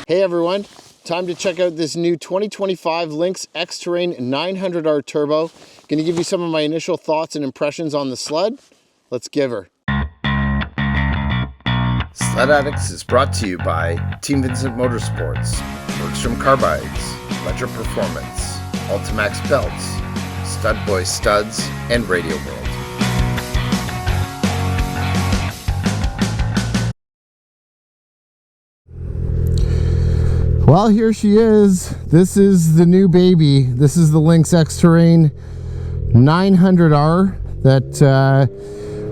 Hey everyone, time to check out this new 2025 Lynx Xterrain 900R Turbo. Going to give you some of my initial thoughts and impressions on the sled. Let's give her. Sledaddicz is brought to you by Team Vincent Motorsports, Bergstrom Carbides, Ledger Performance, Ultimax Belts, Stud Boy Studs, and Radio World. Well, here she is. This is the new baby. This is the Lynx Xterrain 900R that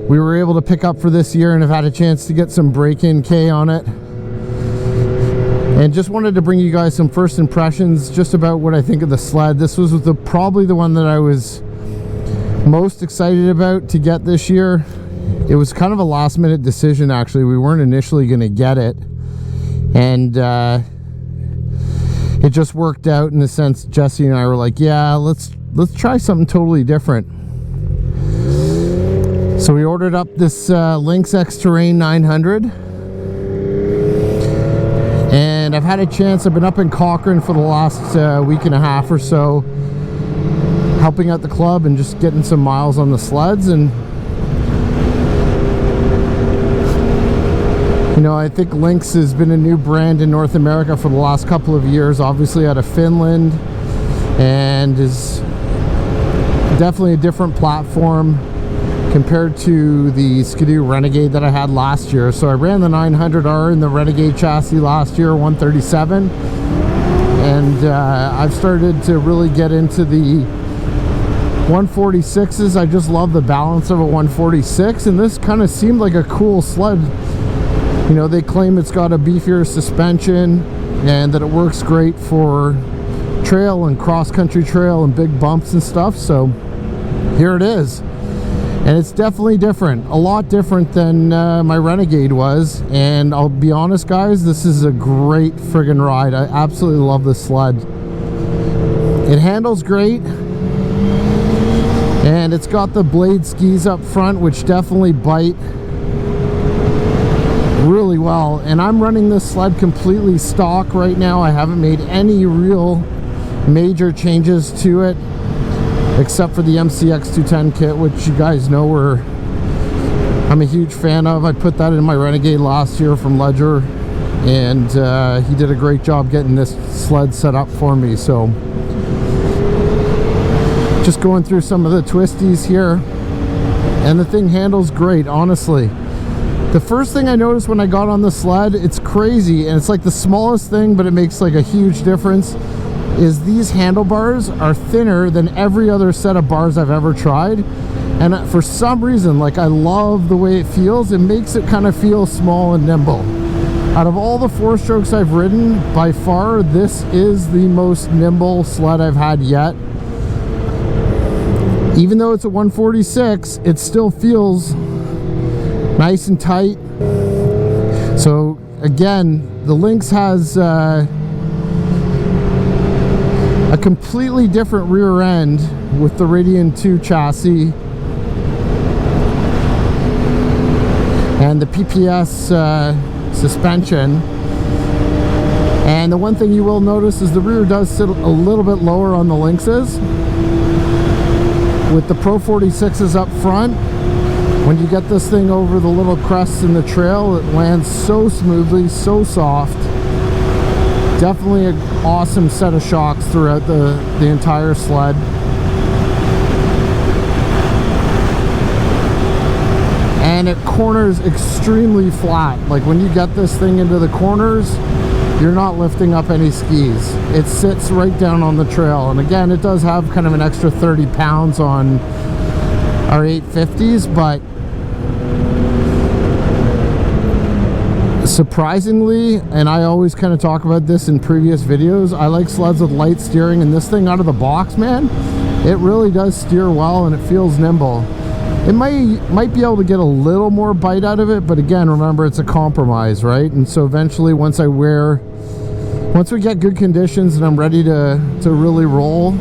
we were able to pick up for this year and have had a chance to get some break-in K on it. And just wanted to bring you guys some first impressions just about what I think of the sled. This was probably the one that I was most excited about to get this year. It was kind of a last-minute decision, actually. We weren't initially going to get it. And it just worked out in the sense Jesse and I were like, yeah, let's try something totally different. So we ordered up this Lynx Xterrain 900, and I've had a chance. I've been up in Cochrane for the last week and a half or so, helping out the club and just getting some miles on the sleds. And you know, I think Lynx has been a new brand in North America for the last couple of years, obviously out of Finland, and is definitely a different platform compared to the Skidoo Renegade that I had last year. So I ran the 900R in the Renegade chassis last year, 137, and I've started to really get into the 146s. I just love the balance of a 146, and this kind of seemed like a cool sled. You know, they claim it's got a beefier suspension and that it works great for trail and cross-country trail and big bumps and stuff. So here it is. And it's definitely different. A lot different than my Renegade was. And I'll be honest, guys, this is a great friggin' ride. I absolutely love this sled. It handles great. And it's got the blade skis up front, which definitely bite really well. And I'm running this sled completely stock right now. I haven't made any real major changes to it except for the MCX 210 kit, which you guys know I'm a huge fan of. I put that in my Renegade last year from Ledger, and he did a great job getting this sled set up for me. So just going through some of the twisties here, and the thing handles great, honestly. The first thing I noticed when I got on the sled, it's crazy, and it's like the smallest thing, but it makes like a huge difference, is these handlebars are thinner than every other set of bars I've ever tried. And for some reason, like, I love the way it feels. It makes it kind of feel small and nimble. Out of all the 4-strokes I've ridden, by far, this is the most nimble sled I've had yet. Even though it's a 146, it still feels nice and tight. So again, the Lynx has a completely different rear end with the Radian 2 chassis and the PPS suspension. And the one thing you will notice is the rear does sit a little bit lower on the Lynxes. With the Pro 46s up front, when you get this thing over the little crests in the trail, it lands so smoothly, so soft. Definitely an awesome set of shocks throughout the entire sled. And it corners extremely flat. Like, when you get this thing into the corners, you're not lifting up any skis. It sits right down on the trail. And again, it does have kind of an extra 30 pounds on our 850s, but surprisingly, and I always kind of talk about this in previous videos, I like sleds with light steering, and this thing out of the box, man, it really does steer well and it feels nimble. It might be able to get a little more bite out of it, but again, remember, it's a compromise, right? And so eventually, once we get good conditions and I'm ready to really roll,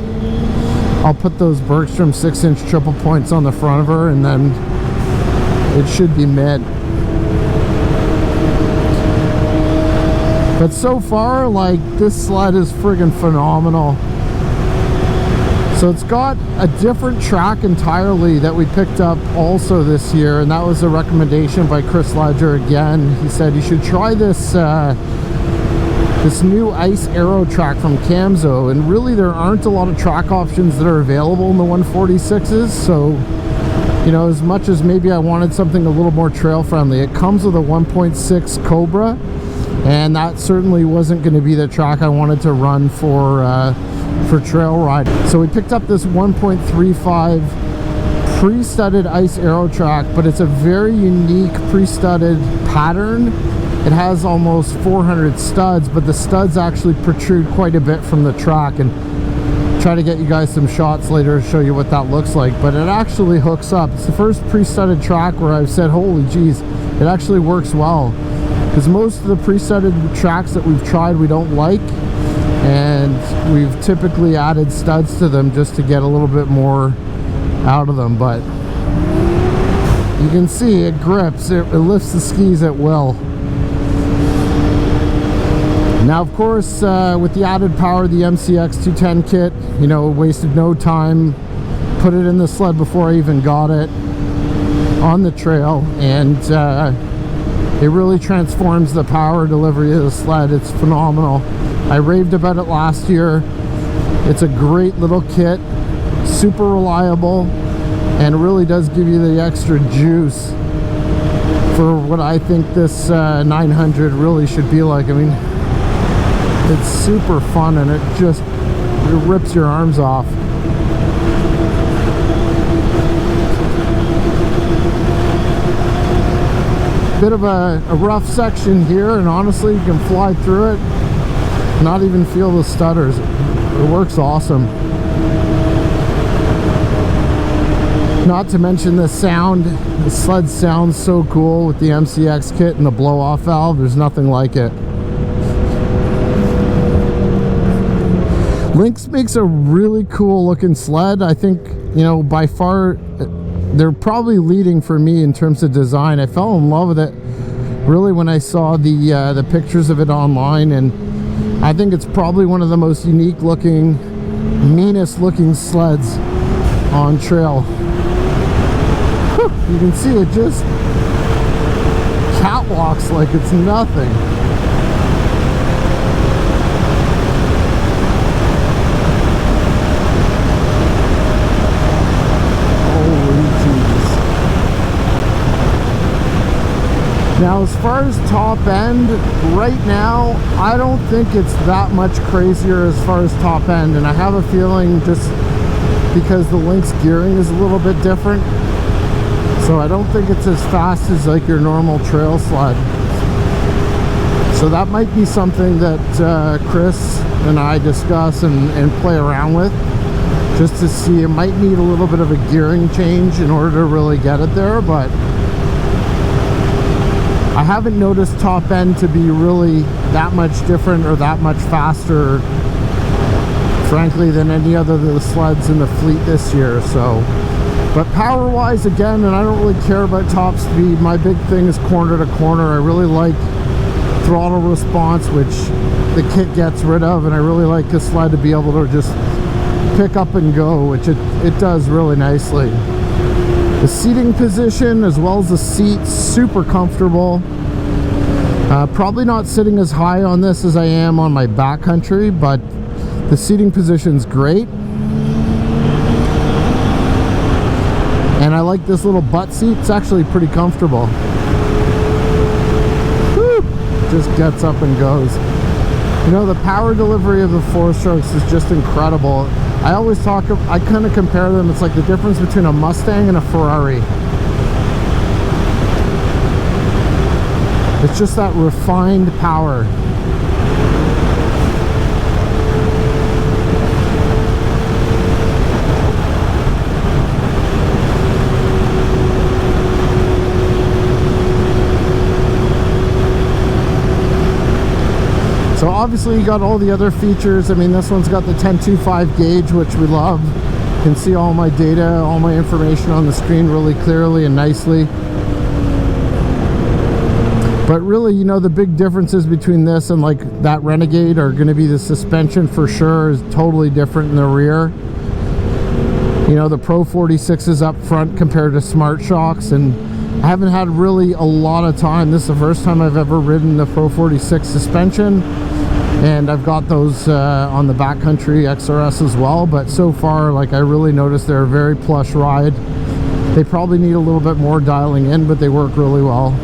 I'll put those Bergstrom 6-inch triple points on the front of her, and then it should be mid. But so far, like, this sled is friggin' phenomenal. So it's got a different track entirely that we picked up also this year, and that was a recommendation by Chris Ledger again. He said you should try this this new ice aero track from Camzo, and really there aren't a lot of track options that are available in the 146s. So, you know, as much as maybe I wanted something a little more trail friendly, it comes with a 1.6 Cobra, and that certainly wasn't going to be the track I wanted to run for trail ride. So we picked up this 1.35 pre-studded ice aero track, but it's a very unique pre-studded pattern. It has almost 400 studs, but the studs actually protrude quite a bit from the track, and try to get you guys some shots later to show you what that looks like. But it actually hooks up. It's the first pre-studded track where I've said, holy geez, it actually works well, because most of the pre-studded tracks that we've tried we don't like, and we've typically added studs to them just to get a little bit more out of them. But you can see it grips, it lifts the skis at will. Now, of course, with the added power of the MCX 210 kit, you know, wasted no time, put it in the sled before I even got it on the trail, and it really transforms the power delivery of the sled. It's phenomenal. I raved about it last year. It's a great little kit, super reliable, and really does give you the extra juice for what I think this 900 really should be like. I mean, it's super fun, and it rips your arms off. Bit of a rough section here, and honestly you can fly through it, not even feel the stutters. It works awesome. Not to mention the sound. The sled sounds so cool with the MCX kit and the blow-off valve. There's nothing like it. Lynx makes a really cool looking sled. I think, you know, by far they're probably leading for me in terms of design. I fell in love with it really when I saw the pictures of it online, and I think it's probably one of the most unique looking, meanest looking sleds on trail. Whew, you can see it just catwalks like it's nothing. Now, as far as top end, right now, I don't think it's that much crazier as far as top end, and I have a feeling just because the Lynx gearing is a little bit different, so I don't think it's as fast as like your normal trail sled. So that might be something that Chris and I discuss and play around with, just to see. It might need a little bit of a gearing change in order to really get it there, but I haven't noticed top end to be really that much different or that much faster, frankly, than any other of the sleds in the fleet this year. So, but power wise, again, and I don't really care about top speed, my big thing is corner to corner. I really like throttle response, which the kit gets rid of, and I really like the sled to be able to just pick up and go, which it does really nicely. The seating position as well as the seats, super comfortable. Probably not sitting as high on this as I am on my backcountry, but the seating position's great. And I like this little butt seat. It's actually pretty comfortable. Woo! Just gets up and goes. You know, the power delivery of the 4-strokes is just incredible. I kind of compare them. It's like the difference between a Mustang and a Ferrari. It's just that refined power. So obviously you got all the other features. I mean, this one's got the 10.25 gauge, which we love. You can see all my data, all my information on the screen really clearly and nicely. But really, you know, the big differences between this and like that Renegade are going to be the suspension for sure is totally different in the rear. You know, the Pro 46 is up front compared to Smart Shocks, and I haven't had really a lot of time. This is the first time I've ever ridden the Pro 46 suspension, and I've got those on the backcountry XRS as well. But so far, like, I really noticed they're a very plush ride. They probably need a little bit more dialing in, but they work really well.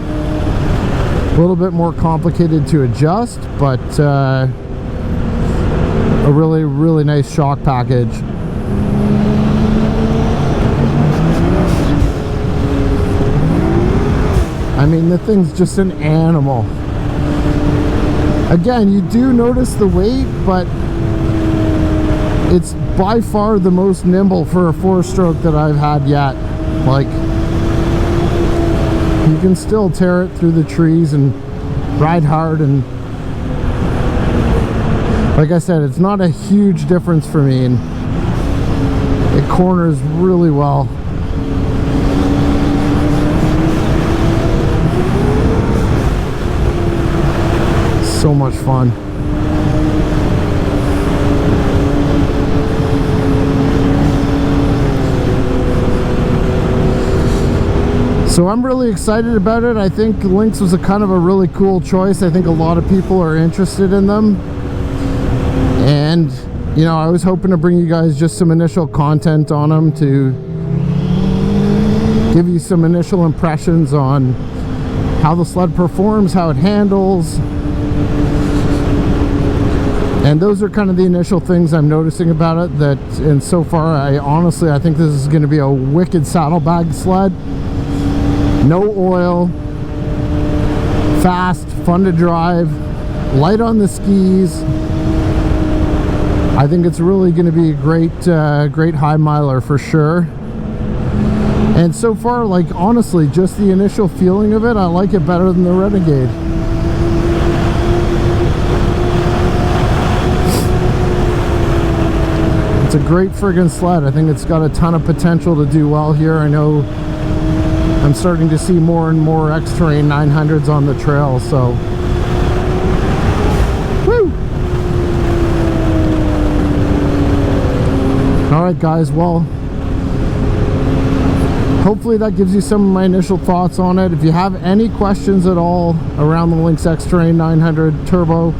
A little bit more complicated to adjust, but a really nice shock package. I mean, the thing's just an animal. Again, you do notice the weight, but it's by far the most nimble for a 4-stroke that I've had yet. Like, you can still tear it through the trees and ride hard, and like I said, it's not a huge difference for me, and it corners really well. So much fun. So I'm really excited about it. I think Lynx was a kind of a really cool choice. I think a lot of people are interested in them. And, you know, I was hoping to bring you guys just some initial content on them to give you some initial impressions on how the sled performs, how it handles. And those are kind of the initial things I'm noticing about it. And so far, I think this is going to be a wicked saddlebag sled. No oil, fast, fun to drive, light on the skis. I think it's really going to be a great high miler for sure. And so far, like, honestly, just the initial feeling of it, I like it better than the Renegade. It's a great friggin' sled. I think it's got a ton of potential to do well here. I know I'm starting to see more and more Xterrain 900s on the trail, so woo! Alright guys, well, hopefully that gives you some of my initial thoughts on it. If you have any questions at all around the Lynx Xterrain 900 Turbo,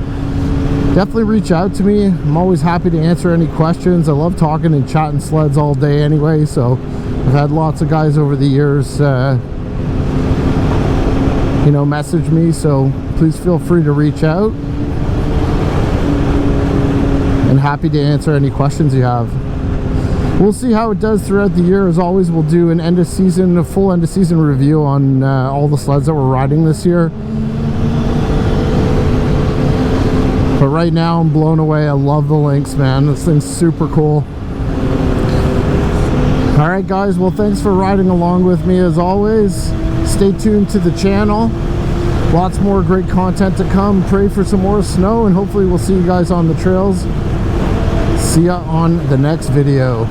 definitely reach out to me. I'm always happy to answer any questions. I love talking and chatting sleds all day anyway, so I've had lots of guys over the years, you know, message me, so please feel free to reach out. And happy to answer any questions you have. We'll see how it does throughout the year. As always, we'll do a full end of season review on all the sleds that we're riding this year. But right now, I'm blown away. I love the Lynx, man. This thing's super cool. Alright guys, well, thanks for riding along with me as always. Stay tuned to the channel. Lots more great content to come. Pray for some more snow, and hopefully we'll see you guys on the trails. See ya on the next video.